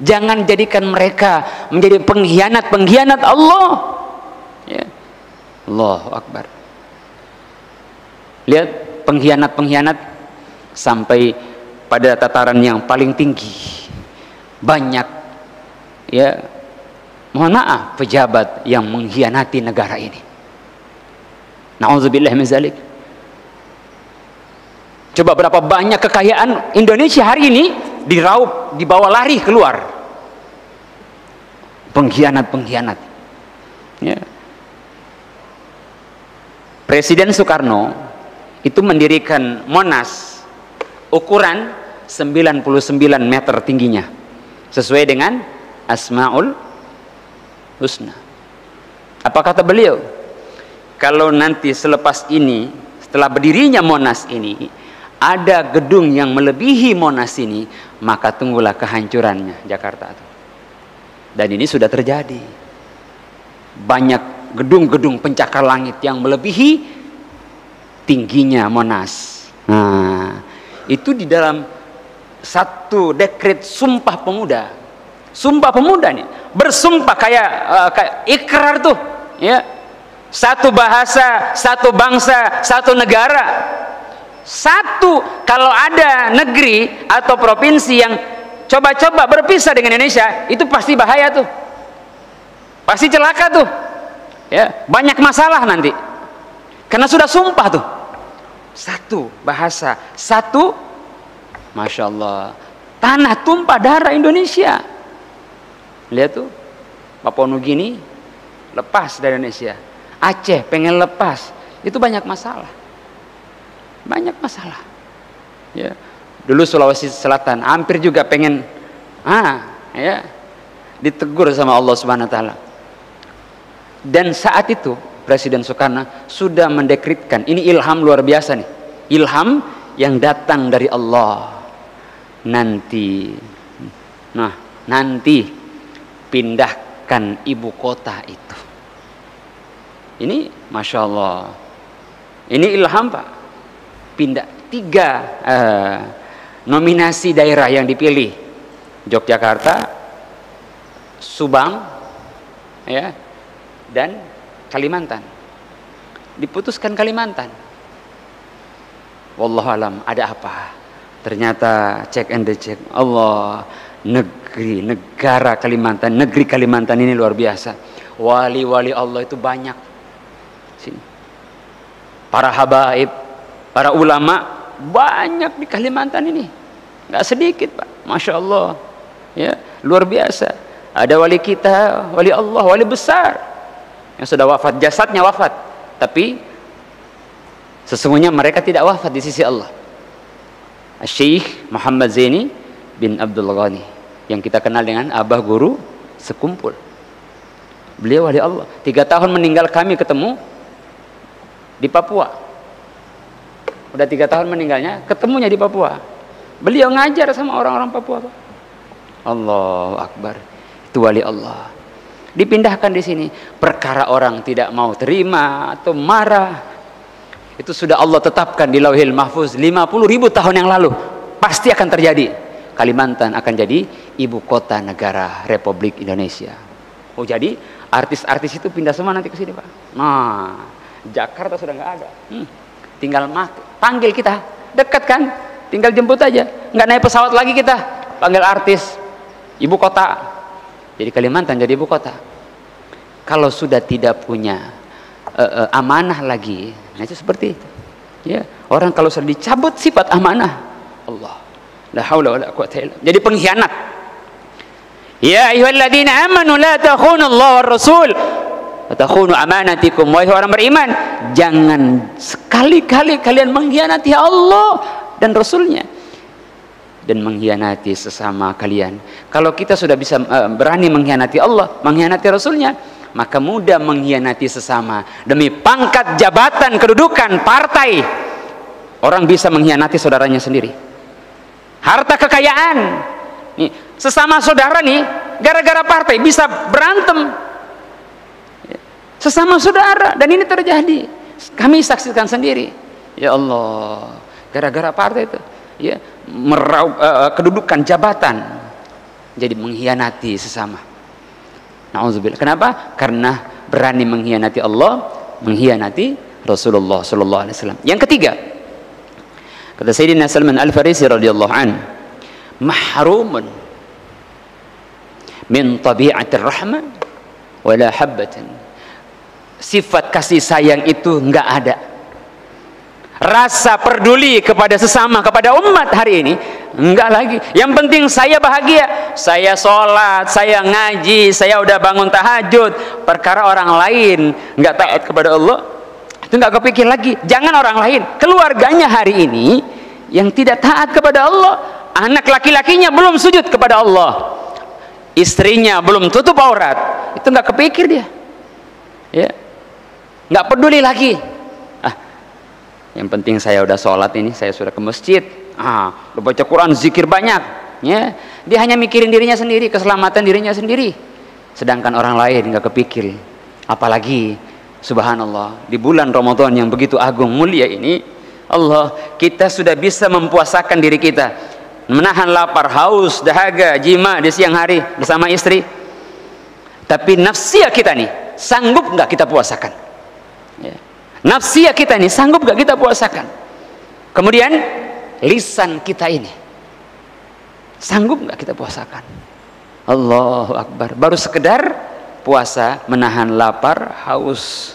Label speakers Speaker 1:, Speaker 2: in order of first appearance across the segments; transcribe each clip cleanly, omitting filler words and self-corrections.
Speaker 1: Jangan jadikan mereka menjadi pengkhianat Allah. Ya. Allahu Akbar. Lihat pengkhianat sampai pada tataran yang paling tinggi. Banyak, ya, mohon maaf, pejabat yang mengkhianati negara ini. Na'udzubillah min zalik. Coba berapa banyak kekayaan Indonesia hari ini diraup, dibawa lari keluar. Pengkhianat. Ya. Presiden Soekarno itu mendirikan Monas ukuran 99 meter tingginya, sesuai dengan Asmaul Husna. Apa kata beliau? Kalau nanti selepas ini, setelah berdirinya Monas ini, ada gedung yang melebihi Monas ini, maka tunggulah kehancurannya Jakarta. Dan ini sudah terjadi. Banyak gedung-gedung pencakar langit yang melebihi tingginya Monas. Nah, itu di dalam satu dekret Sumpah Pemuda. Sumpah Pemuda nih, bersumpah kayak ikrar tuh, ya. Satu bahasa, satu bangsa, satu negara. Satu, kalau ada negeri atau provinsi yang coba-coba berpisah dengan Indonesia, itu pasti bahaya tuh, pasti celaka tuh, ya, banyak masalah nanti, karena sudah sumpah tuh. Satu bahasa, satu, masya Allah, tanah tumpah darah Indonesia. Lihat tuh, Papua Nugini lepas dari Indonesia, Aceh pengen lepas, itu banyak masalah. Banyak masalah, ya. Dulu Sulawesi Selatan hampir juga pengen, ya, ditegur sama Allah Subhanahu Wa Taala. Dan saat itu Presiden Soekarno sudah mendekretkan, ini ilham luar biasa nih, ilham yang datang dari Allah. Nanti pindahkan ibu kota itu. Ini masya Allah, ini ilham Pak. Pindah 3 nominasi daerah yang dipilih, Yogyakarta, Subang, ya, dan Kalimantan. Diputuskan Kalimantan. Wallahualam ada apa? Ternyata check and check, Allah, negara Kalimantan, negeri Kalimantan ini luar biasa. Wali-wali Allah itu banyak. Sini. Para habaib, para ulama banyak di Kalimantan ini, nggak sedikit Pak, masya Allah, ya, luar biasa. Ada wali kita, wali Allah, wali besar yang sudah wafat, jasadnya wafat, tapi sesungguhnya mereka tidak wafat di sisi Allah. Syekh Muhammad Zaini bin Abdul Ghani, yang kita kenal dengan Abah Guru Sekumpul. Beliau wali Allah, 3 tahun meninggal kami ketemu di Papua. Udah 3 tahun meninggalnya, ketemunya di Papua. Beliau ngajar sama orang-orang Papua, Pak. Allahu Akbar. Itu wali Allah. Dipindahkan di sini. Perkara orang tidak mau terima atau marah, itu sudah Allah tetapkan di Lauhil Mahfuz 50.000 tahun yang lalu. Pasti akan terjadi. Kalimantan akan jadi ibu kota negara Republik Indonesia. Oh, jadi artis-artis itu pindah semua nanti ke sini, Pak. Nah, Jakarta sudah nggak ada. Tinggal panggil kita, dekat kan, tinggal jemput aja, nggak naik pesawat lagi kita, panggil artis, ibu kota, jadi Kalimantan jadi ibu kota. Kalau sudah tidak punya amanah lagi, nah itu seperti itu, ya. Orang kalau sudah dicabut sifat amanah, Allah, la haula wala quwwata illa billah, jadi pengkhianat. Ya ayyuhalladzina amanu la takhunu Allah war rasul takhunu amanatikum. Wahai orang beriman, jangan sekali-kali kalian mengkhianati Allah dan Rasulnya, dan mengkhianati sesama kalian. Kalau kita sudah bisa berani mengkhianati Allah, mengkhianati Rasulnya, maka mudah mengkhianati sesama. Demi pangkat, jabatan, kedudukan, partai, orang bisa mengkhianati saudaranya sendiri. Harta kekayaan, nih, sesama saudara nih, gara-gara partai bisa berantem. Sesama saudara, dan ini terjadi, kami saksikan sendiri, ya Allah, gara-gara partai itu, ya, meraup kedudukan, jabatan, jadi mengkhianati sesama. Nauzubillah. Kenapa? Karena berani mengkhianati Allah, mengkhianati Rasulullah sallallahu alaihi wasallam. Yang ketiga, kata Sayyidina Salman Al-Farisi radhiyallahu an, mahrumun min tabi'atir rahmah wala habbatin. Sifat kasih sayang itu enggak ada. Rasa peduli kepada sesama, kepada umat hari ini enggak lagi. Yang penting saya bahagia, saya sholat, saya ngaji, saya udah bangun tahajud. Perkara orang lain enggak taat kepada Allah, itu enggak kepikir lagi. Jangan orang lain, keluarganya hari ini yang tidak taat kepada Allah, anak laki-lakinya belum sujud kepada Allah, istrinya belum tutup aurat, itu enggak kepikir dia, ya, enggak peduli lagi. Yang penting saya udah sholat ini, saya sudah ke masjid, udah baca Quran, zikir banyak, ya. Dia hanya mikirin dirinya sendiri, keselamatan dirinya sendiri. Sedangkan orang lain nggak kepikir. Apalagi, subhanallah, di bulan Ramadan yang begitu agung mulia ini, Allah, kita sudah bisa mempuasakan diri kita, menahan lapar, haus, dahaga, jima di siang hari bersama istri. Tapi nafsiyah kita nih, sanggup nggak kita puasakan? Ya. Nafsiyah kita ini sanggup gak kita puasakan? Kemudian lisan kita ini sanggup gak kita puasakan? Allahu Akbar. Baru sekedar puasa menahan lapar, haus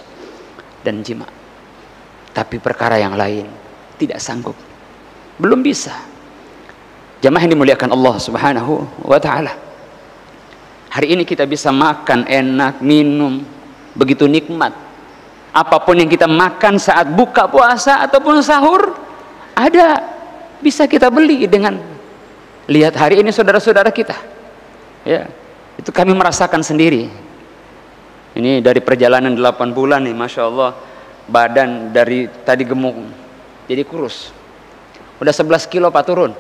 Speaker 1: dan jima, tapi perkara yang lain tidak sanggup, belum bisa. Jamaah yang dimuliakan Allah subhanahu wa ta'ala, hari ini kita bisa makan enak, minum begitu nikmat. Apapun yang kita makan saat buka puasa ataupun sahur, ada, bisa kita beli dengan lihat hari ini saudara-saudara kita, ya, itu kami merasakan sendiri. Ini dari perjalanan 8 bulan nih, Masya Allah, badan dari tadi gemuk jadi kurus, udah 11 kilo Pak turun.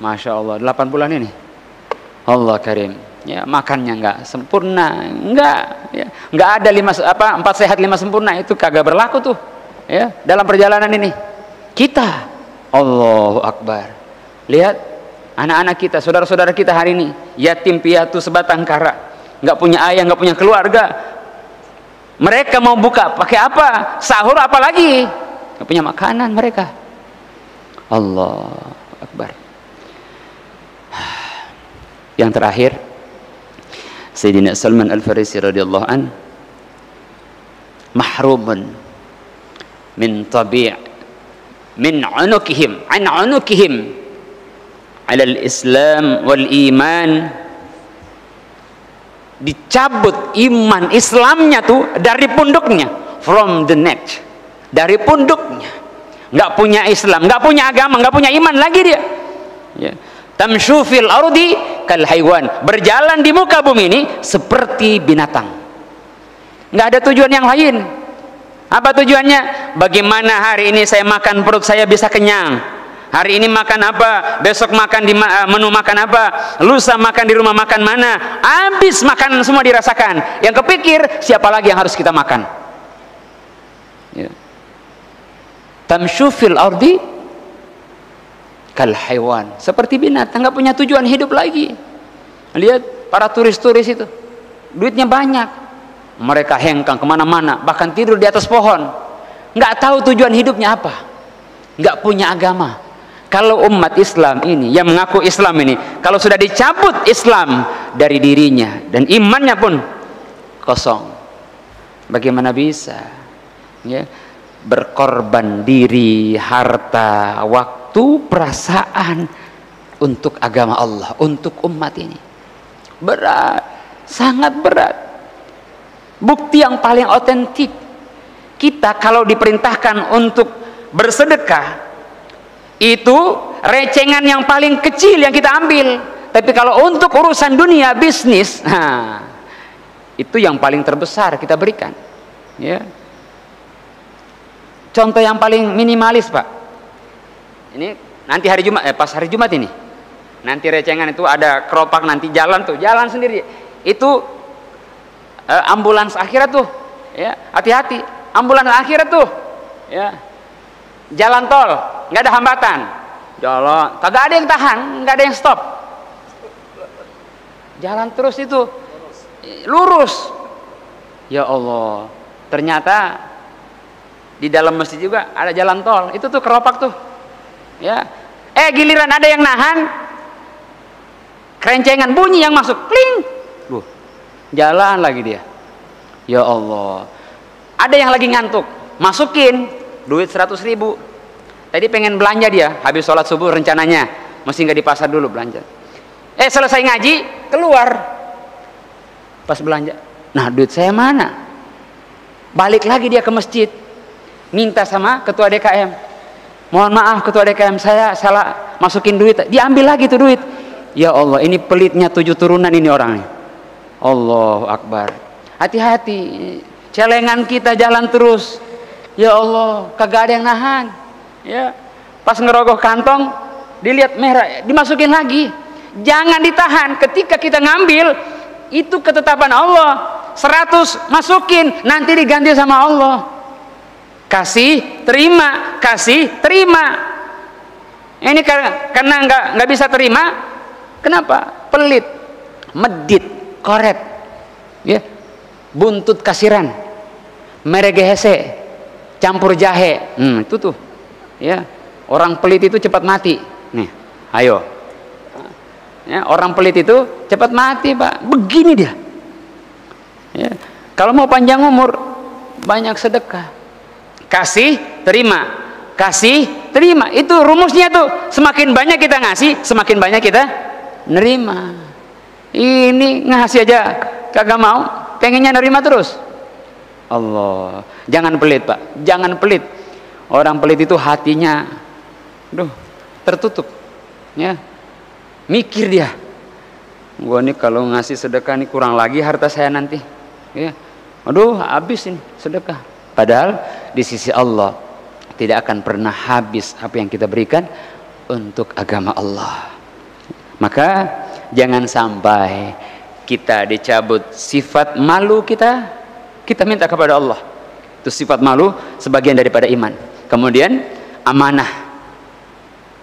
Speaker 1: Masya Allah, 8 bulan ini Allah karim. Ya, makannya nggak sempurna, nggak ada 4 sehat 5 sempurna, itu kagak berlaku tuh, ya, dalam perjalanan ini kita. Allahu Akbar. Lihat anak-anak kita, saudara-saudara kita hari ini yatim piatu sebatang kara, nggak punya ayah, nggak punya keluarga. Mereka mau buka pakai apa? Sahur apalagi? Nggak punya makanan mereka. Allahu Akbar. Yang terakhir, Sayyidina Salman Al-Farisi radhiyallahu an, mahrumun min tabi' min unukihim an unukihim ala al-islam wal iman. Dicabut iman Islamnya tuh dari punduknya, from the neck, dari punduknya. Nggak punya Islam, nggak punya agama, nggak punya iman lagi dia, ya. Tamshu fil ardi kal haywan, berjalan di muka bumi ini seperti binatang, nggak ada tujuan yang lain. Apa tujuannya? Bagaimana hari ini saya makan, perut saya bisa kenyang, hari ini makan apa, besok makan di menu makan apa, lusa makan di rumah makan mana, habis makanan semua dirasakan. Yang kepikir siapa lagi yang harus kita makan, ya. Tamshu fil ardi kal haywan, seperti binatang, nggak punya tujuan hidup lagi. Lihat para turis-turis itu, duitnya banyak, mereka hengkang kemana-mana, bahkan tidur di atas pohon, nggak tahu tujuan hidupnya apa, nggak punya agama. Kalau umat Islam ini yang mengaku Islam ini, kalau sudah dicabut Islam dari dirinya dan imannya pun kosong, bagaimana bisa, ya, berkorban diri, harta, waktu, perasaan untuk agama Allah, untuk umat ini? Berat, sangat berat. Bukti yang paling otentik, kita kalau diperintahkan untuk bersedekah, itu recengan yang paling kecil yang kita ambil. Tapi kalau untuk urusan dunia, bisnis, itu yang paling terbesar kita berikan, ya. Contoh yang paling minimalis, Pak, ini nanti hari Jumat, pas hari Jumat ini, nanti recengan itu ada keropak, nanti jalan tuh, jalan sendiri, itu ambulans akhirat tuh, ya, hati-hati, ambulans akhirat tuh, ya, jalan tol, nggak ada hambatan, jalan, kagak ada yang tahan, nggak ada yang stop, jalan terus itu lurus. Ya Allah, ternyata di dalam masjid juga ada jalan tol, itu tuh keropak tuh. Ya, giliran ada yang nahan, kerencengan bunyi yang masuk, kling, jalan lagi dia. Ya Allah, ada yang lagi ngantuk, masukin duit 100.000. Tadi pengen belanja dia, habis sholat subuh rencananya, mesti nggak di pasar dulu belanja. Selesai ngaji, keluar, pas belanja, nah duit saya mana? Balik lagi dia ke masjid, minta sama ketua DKM, mohon maaf ketua DKM, saya salah masukin duit, diambil lagi tuh duit. Ya Allah, ini pelitnya 7 turunan ini orangnya. Allahu Akbar. Hati-hati, celengan kita jalan terus. Ya Allah, kagak ada yang nahan. Ya, pas ngerogoh kantong, dilihat merah, dimasukin lagi. Jangan ditahan. Ketika kita ngambil, itu ketetapan Allah. 100 masukin, nanti diganti sama Allah. Kasih, terima, kasih, terima. Ini karena nggak bisa terima, kenapa? Pelit, medit, koret, ya, buntut kasiran, meregehese, campur jahe, itu tuh, ya, orang pelit itu cepat mati. Nih, ayo, ya, orang pelit itu cepat mati, Pak. Begini dia. Ya, kalau mau panjang umur, banyak sedekah. Kasih, terima, kasih, terima. Itu rumusnya tuh. Semakin banyak kita ngasih, semakin banyak kita nerima. Ini ngasih aja kagak mau, pengennya nerima terus. Allah, jangan pelit, Pak. Jangan pelit. Orang pelit itu hatinya, tertutup. Ya, mikir dia. Gua nih kalau ngasih sedekah nih kurang lagi harta saya nanti. Ya, habis ini sedekah. Padahal di sisi Allah tidak akan pernah habis apa yang kita berikan untuk agama Allah. Maka jangan sampai kita dicabut sifat malu kita minta kepada Allah. Itu sifat malu sebagian daripada iman. Kemudian amanah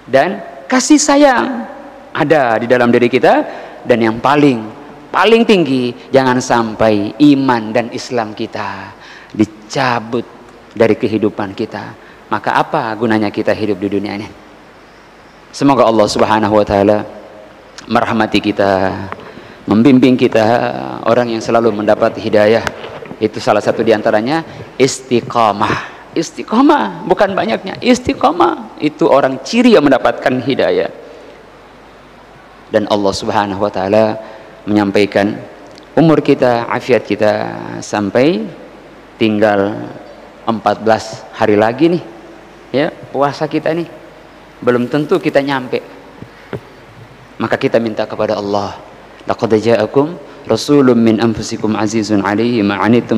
Speaker 1: dan kasih sayang ada di dalam diri kita. Dan yang paling tinggi, jangan sampai iman dan Islam kita dicabut dari kehidupan kita. Maka apa gunanya kita hidup di dunia ini? Semoga Allah Subhanahu wa taala merahmati kita, membimbing kita, orang yang selalu mendapat hidayah. Itu salah satu diantaranya istiqamah. Istiqamah, bukan banyaknya, istiqamah. Itu orang ciri yang mendapatkan hidayah. Dan Allah Subhanahu wa taala menyampaikan umur kita, afiat kita sampai tinggal 14 hari lagi nih. Ya, puasa kita nih belum tentu kita nyampe. Maka kita minta kepada Allah, laqad ja'akum rasulun min anfusikum azizun 'alaihi ma 'anittum